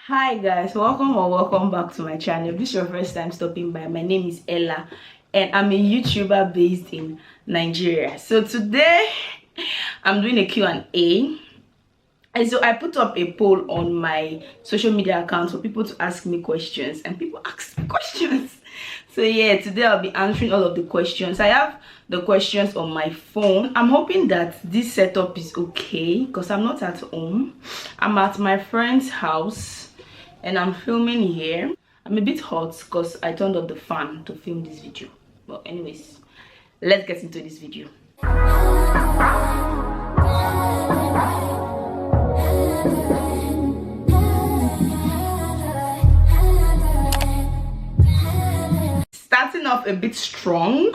Hi guys, welcome or welcome back to my channel. If this is your first time stopping by, my name is Ella and I'm a YouTuber based in Nigeria. So today I'm doing a Q&A, and so I put up a poll on my social media account for people to ask me questions, and people ask me questions. So yeah, today I'll be answering all of the questions. I have the questions on my phone. I'm hoping that this setup is okay because I'm not at home. I'm at my friend's house and I'm filming here. I'm a bit hot because I turned off the fan to film this video. But anyways, let's get into this video. Starting off a bit strong,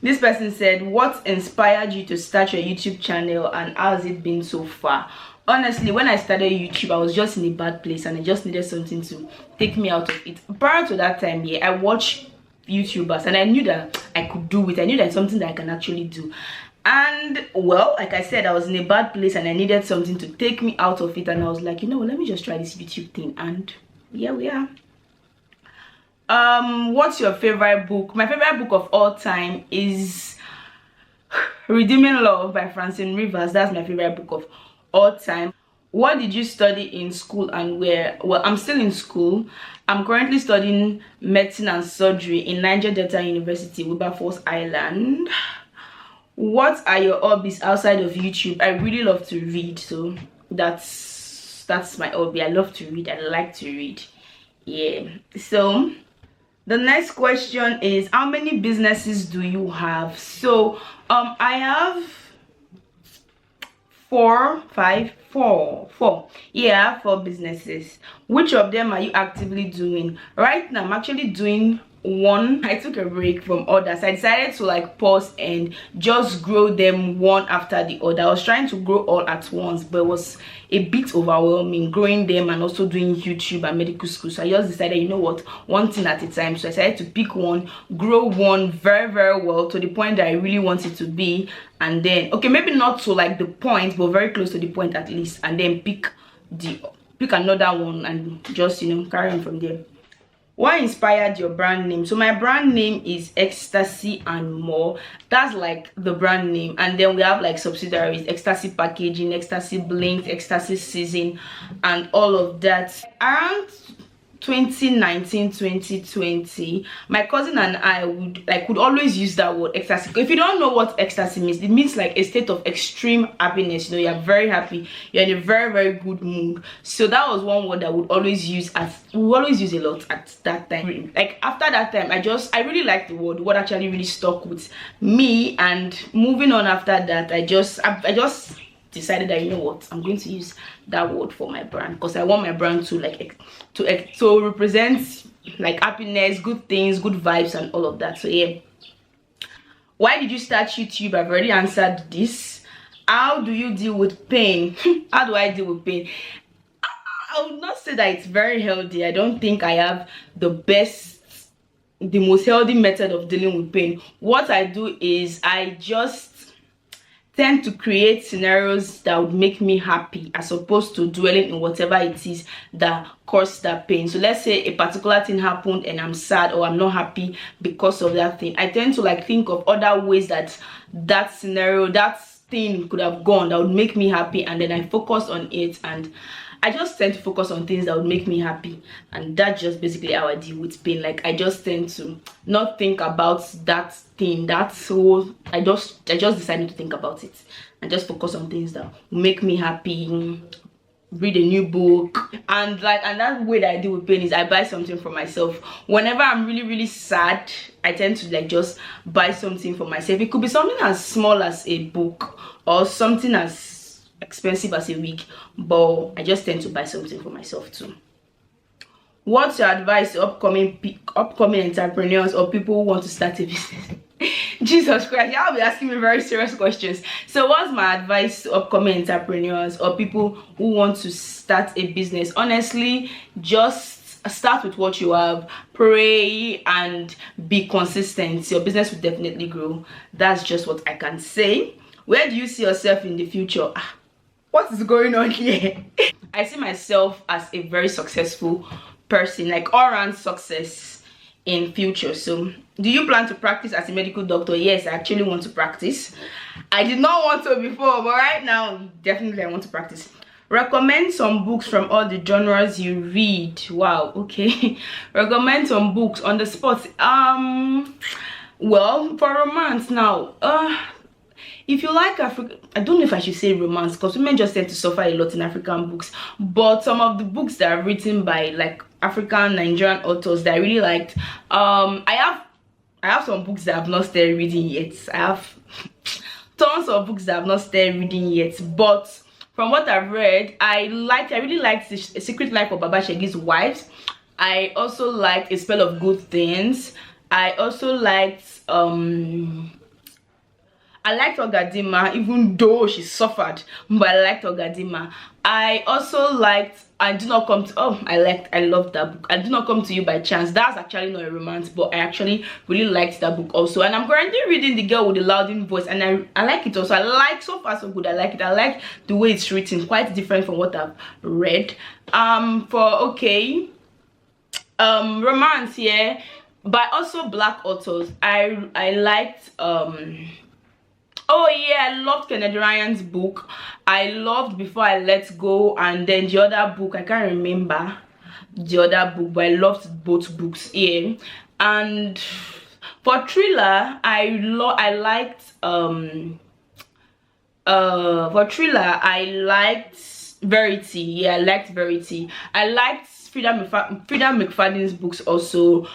this person said, what inspired you to start your YouTube channel and how has it been so far? Honestly, when I started YouTube, I was just in a bad place and I just needed something to take me out of it. Prior to that time, yeah, I watched YouTubers and I knew that I could do it. I knew that it's something that I can actually do. And well, like I said, I was in a bad place and I needed something to take me out of it. And I was like, you know what, let me just try this YouTube thing. And here we are. What's your favorite book? My favorite book of all time is Redeeming Love by Francine Rivers. That's my favorite book of all time. What did you study in school and where? Well, I'm still in school. I'm currently studying medicine and surgery in Niger Delta University, Wilberforce Island. What are your hobbies outside of YouTube? I really love to read, so that's my hobby. I love to read. I like to read. Yeah. So the next question is, how many businesses do you have? So I have four businesses. Which of them are you actively doing right now? I'm actually doing one. I took a break from others. I decided to like pause and just grow them one after the other. I was trying to grow all at once, but it was a bit overwhelming growing them and also doing YouTube and medical school. So I just decided, you know what, one thing at a time. So I decided to pick one, grow one very well to the point that I really want it to be, and then okay, maybe not to like the point, but very close to the point at least, and then pick another one and just, you know, carry on from there. What inspired your brand name? So my brand name is Ecstasy and More. That's like the brand name, and then we have like subsidiaries: Ecstasy Packaging, Ecstasy Blink, Ecstasy Season, and all of that. Around 2019 2020, my cousin and I would always use that word ecstasy. If you don't know what ecstasy means, it means like a state of extreme happiness. You know, you're very happy, you're in a very good mood. So that was one word that we always use a lot at that time. Like after that time, I really liked the word. The word actually really stuck with me, and moving on after that, I just decided that, you know what, I'm going to use that word for my brand because I want my brand to to represent like happiness, good things, good vibes, and all of that. So yeah. Why did you start YouTube? I've already answered this. How do you deal with pain? How do I deal with pain? I would not say that it's very healthy. I don't think I have the most healthy method of dealing with pain. What I do is I just tend to create scenarios that would make me happy as opposed to dwelling in whatever it is that caused that pain. So let's say a particular thing happened and I'm sad or I'm not happy because of that thing. I tend to like think of other ways that scenario, that thing could have gone that would make me happy, and then I focus on it, and I just tend to focus on things that would make me happy. And that's just basically how I deal with pain. Like I just tend to not think about that thing. That's so I just decided to think about it and just focus on things that make me happy. Read a new book, and that way that I deal with pain is I buy something for myself. Whenever I'm really sad, I tend to like just buy something for myself. It could be something as small as a book or something as expensive as a wig, but I just tend to buy something for myself too. What's your advice to upcoming entrepreneurs or people who want to start a business? Jesus Christ, y'all be asking me very serious questions. So what's my advice to upcoming entrepreneurs or people who want to start a business? Honestly, just start with what you have, pray, and be consistent. Your business will definitely grow. That's just what I can say. Where do you see yourself in the future? what is going on here? I see myself as a very successful person, like all around success in future. So do you plan to practice as a medical doctor? Yes, I actually want to practice. I did not want to before, but right now definitely I want to practice. Recommend some books from all the genres you read. Wow, okay. Recommend some books on the spot. Well, for romance now, if you like Africa, I don't know if I should say romance, because women just tend to suffer a lot in African books, but some of the books that are written by like African Nigerian authors that I really liked, I have some books that I've not started reading yet. I have tons of books that I've not started reading yet, but from what I've read, I really liked The Secret Life of Baba Shegi's Wives. I also liked A Spell of Good Things. I also liked I liked Ogadima, even though she suffered, but I liked Ogadima. I also liked I Do Not Come to I loved that book. I Do Not Come to You by Chance. That's actually not a romance, but I actually really liked that book also. And I'm currently reading The Girl with the Louding Voice, and I like it also. I like, so far so good. I like it. I like the way it's written, quite different from what I've read. Romance, yeah, but also black authors. I liked oh yeah, I loved Kennedy Ryan's book. I loved Before I Let Go, and then the other book, I can't remember the other book, but I loved both books, yeah. And for thriller, I liked Verity. Yeah, I liked Verity. I liked Frida McFadden's books also.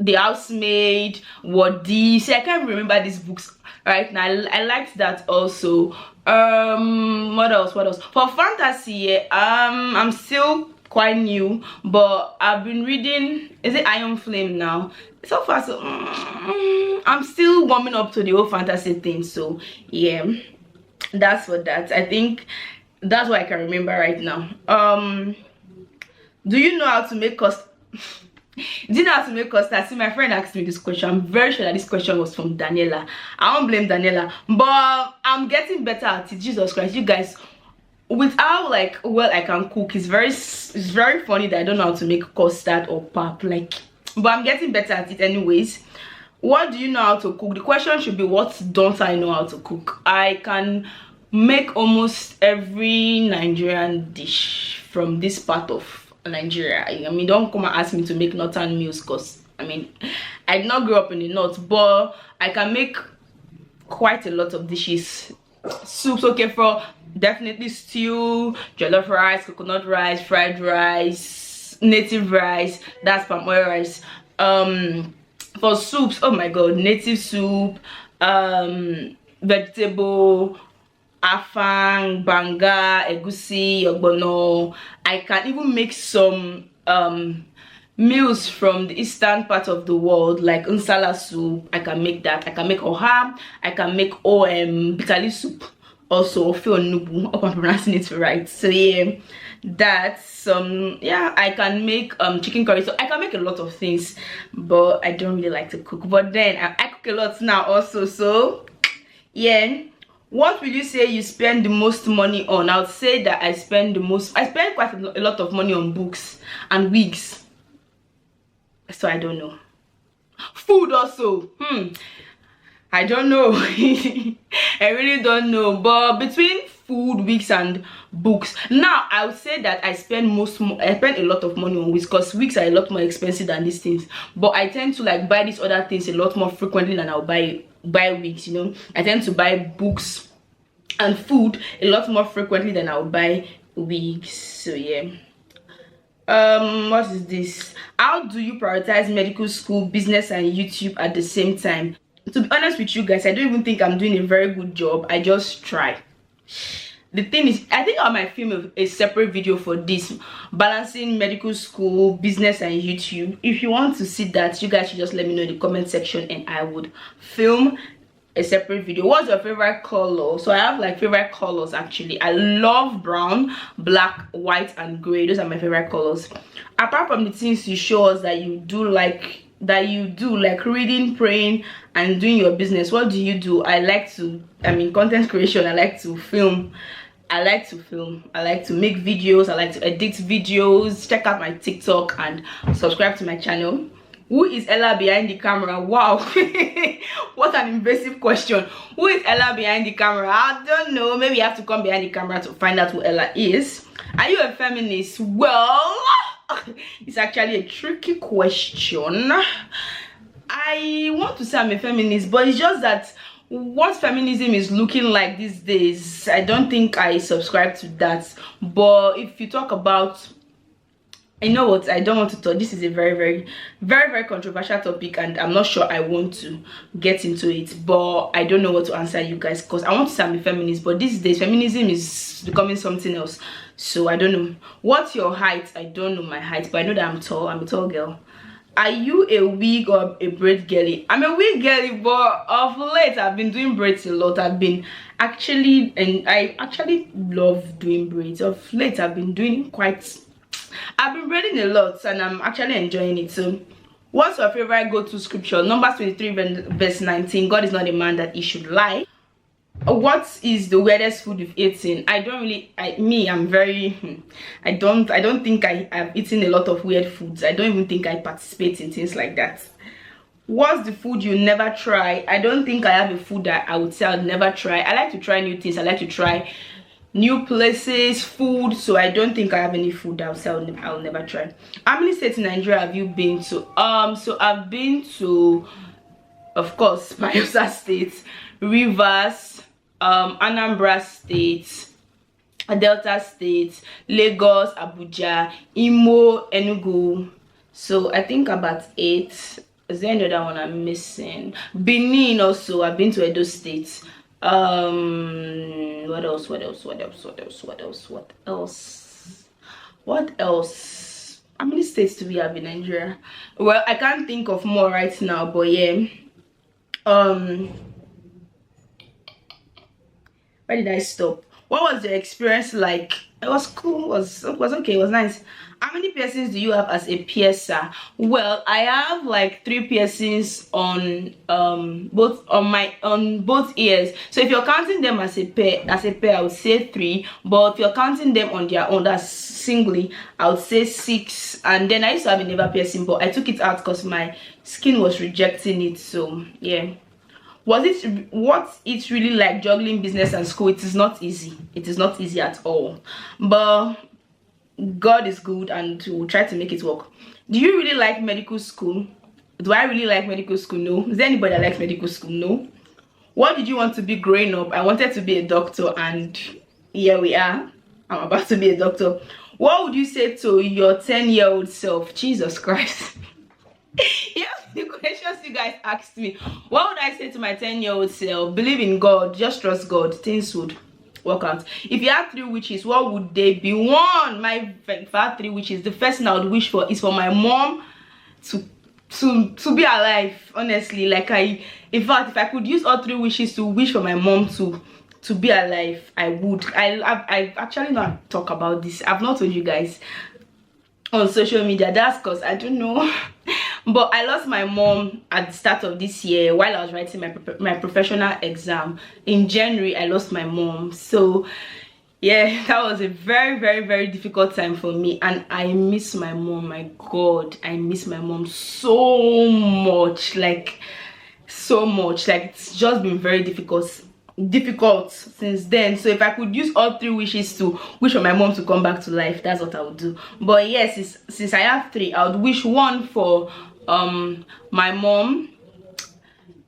The Housemaid, Wadi. See, I can't remember these books right now. I liked that also. What else? For fantasy, yeah, I'm still quite new, but I've been reading, is it Iron Flame now? So far, so I'm still warming up to the whole fantasy thing. So yeah, that's for that. I think that's what I can remember right now. Do you know how to make custard? Do you know how to make custard? See, my friend asked me this question. I'm very sure that this question was from Daniela. I won't blame Daniela, but I'm getting better at it. Jesus Christ, you guys, with how like well I can cook, it's very funny that I don't know how to make custard or pap, like, but I'm getting better at it anyways. What do you know how to cook? The question should be, what don't I know how to cook? I can make almost every Nigerian dish from this part of Nigeria. I mean, don't come and ask me to make northern meals, because I mean, I did not grow up in the north, but I can make quite a lot of dishes. Soups, okay, for definitely stew, jollof rice, coconut rice, fried rice, native rice, that's palm oil rice. For soups, oh my god, native soup, vegetable, afang, banga, egusi, ogbono. I can even make some meals from the eastern part of the world, like nsala soup. I can make that. I can make oha. I can make bitterleaf soup also. Ofe onubu. Hope I'm pronouncing it right. So yeah, that's yeah, I can make chicken curry. So I can make a lot of things, but I don't really like to cook. But then I cook a lot now also. So yeah. What will you say you spend the most money on? I would say that I spend quite a lot of money on books and wigs. So I don't know. Food also. I don't know. I really don't know. But between food, wigs, and books, now I would say that I spend a lot of money on wigs, because wigs are a lot more expensive than these things. But I tend to like buy these other things a lot more frequently than I'll buy wigs, you know. I tend to buy books and food a lot more frequently than I'll buy wigs. So yeah. What is this? How do you prioritize medical school, business, and YouTube at the same time? To be honest with you guys, I don't even think I'm doing a very good job. I just try. The thing is, I think I might film a separate video for this, balancing medical school, business, and YouTube. If you want to see that, you guys should just let me know in the comment section, and I would film a separate video. What's your favorite color? So I have like favorite colors actually. I love brown, black, white, and gray. Those are my favorite colors. Apart from the things you show us that you do like that you do, like reading, praying, and doing your business, what do you do? I like to, content creation. I like to film. I like to make videos. I like to edit videos. Check out my TikTok and subscribe to my channel. Who is Ella behind the camera? Wow. What an invasive question. Who is Ella behind the camera? I don't know. Maybe you have to come behind the camera to find out who Ella is. Are you a feminist? Well, it's actually a tricky question. I want to say I'm a feminist, but it's just that what feminism is looking like these days, I don't think I subscribe to that. But if you talk about, you know what, I don't want to talk. This is a very controversial topic, and I'm not sure I want to get into it, but I don't know what to answer you guys, because I want to say I'm a feminist, but these days feminism is becoming something else. So I don't know. What's your height? I don't know my height, but I know that I'm tall. I'm a tall girl. Are you a wig or a braid girly? I'm a wig girly, but of late I've been doing braids a lot. I actually love doing braids. Of late I've been braiding a lot, and I'm actually enjoying it. So what's your favorite go-to scripture? Numbers 23 verse 19. God is not a man that he should lie. What is the weirdest food you've eaten? I don't think I've eaten a lot of weird foods. I don't even think I participate in things like that. What's the food you never try? I don't think I have a food that I would say I'd never try. I like to try new things. I like to try new places, food. So I don't think I have any food that I'll never try. How many states in Nigeria have you been to? So I've been to, of course, Bayelsa State, Rivers, Anambra State, Delta State, Lagos, Abuja, Imo, Enugu. So I think about 8. Is there any other one I'm missing? Benin also. I've been to Edo State. What else? How many states do we have in Nigeria? Well, I can't think of more right now, but yeah. Where did I stop? What was the experience like? It was cool. It was okay. It was nice. How many piercings do you have as a piercer? Well, I have like 3 piercings on both ears. So if you're counting them as a pair, I would say 3. But if you're counting them on their own, that's singly, I would say 6. And then I used to have a navel piercing, but I took it out because my skin was rejecting it. So yeah. What's it really like juggling business and school? It is not easy. It is not easy at all. But God is good, and we'll try to make it work. Do you really like medical school? Do I really like medical school? No. Is there anybody that likes medical school? No. What did you want to be growing up? I wanted to be a doctor, and here we are. I'm about to be a doctor. What would you say to your 10-year-old self? Jesus Christ. Yeah, the questions you guys asked me. What would I say to my 10-year-old self? Believe in God. Just trust God. Things would work out. If you had 3 wishes, what would they be? 1, if I had 3 wishes, the first thing I would wish for is for my mom to be alive. Honestly, like in fact, if I could use all 3 wishes to wish for my mom to be alive, I would. I've actually not talked about this. I've not told you guys on social media. That's because I don't know. But I lost my mom at the start of this year while I was writing my professional exam. In January, I lost my mom. So yeah, that was a very difficult time for me, and I miss my mom. My God, I miss my mom so much, like so much. Like, it's just been very difficult since then. So if I could use all 3 wishes to wish for my mom to come back to life, that's what I would do. But yes, since I have 3, I would wish 1 for my mom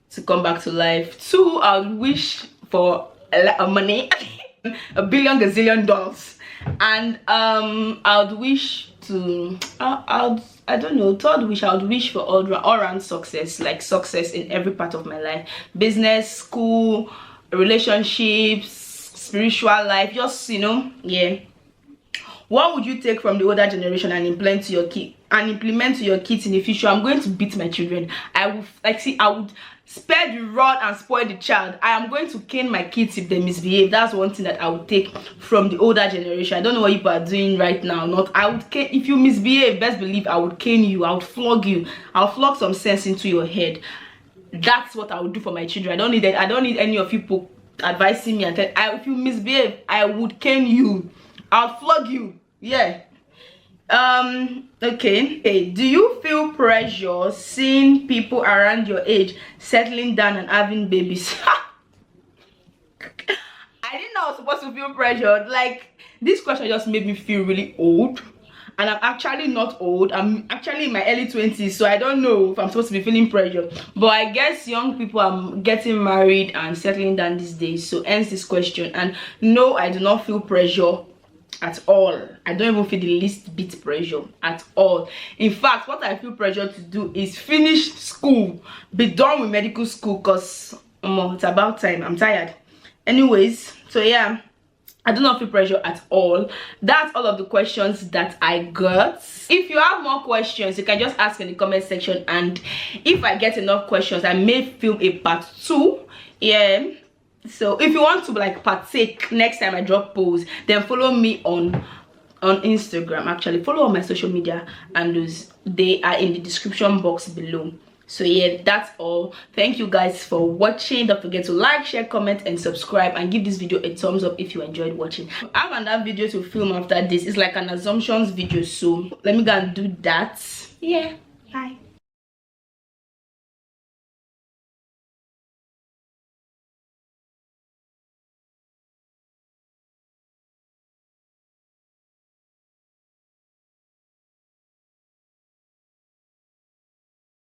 to come back to life. 2, I would wish for a lot of money. $1 billion gazillion dollars. And I would wish to I don't know, 3rd wish, I would wish for all around success, like success in every part of my life. Business, school, relationships, spiritual life, just, you know, yeah. What would you take from the older generation and implement to your kids in the future? I'm going to beat my children. I would spare the rod and spoil the child. I am going to cane my kids if they misbehave. That's one thing that I would take from the older generation. I don't know what you are doing right now. I would cane. If you misbehave, best believe I would cane you. I would flog you. I'll flog some sense into your head. That's what I would do for my children. I don't need any of you advising me and if you misbehave, I would cane you. I'll flog you. Yeah. Okay. Do you feel pressure seeing people around your age settling down and having babies? I didn't know I was supposed to feel pressured. Like, this question just made me feel really old, and I'm actually not old. I'm actually in my early 20s, so I don't know if I'm supposed to be feeling pressure. But I guess young people are getting married and settling down these days, so hence this question. And no, I do not feel pressure at all. I don't even feel the least bit pressure at all. In fact, what I feel pressure to do is finish school, be done with medical school, because it's about time. I'm tired. Anyways, so yeah, I do not feel pressure at all. That's all of the questions that I got. If you have more questions, you can just ask in the comment section, and if I get enough questions, I may film a part 2. Yeah. So if you want to like partake next time I drop posts, then follow me on Instagram. Actually, follow all my social media, and they are in the description box below. So yeah, that's all. Thank you guys for watching. Don't forget to like, share, comment, and subscribe, and give this video a thumbs up if you enjoyed watching. I have another video to film after this. It's like an assumptions video, so let me go and do that. Yeah, bye.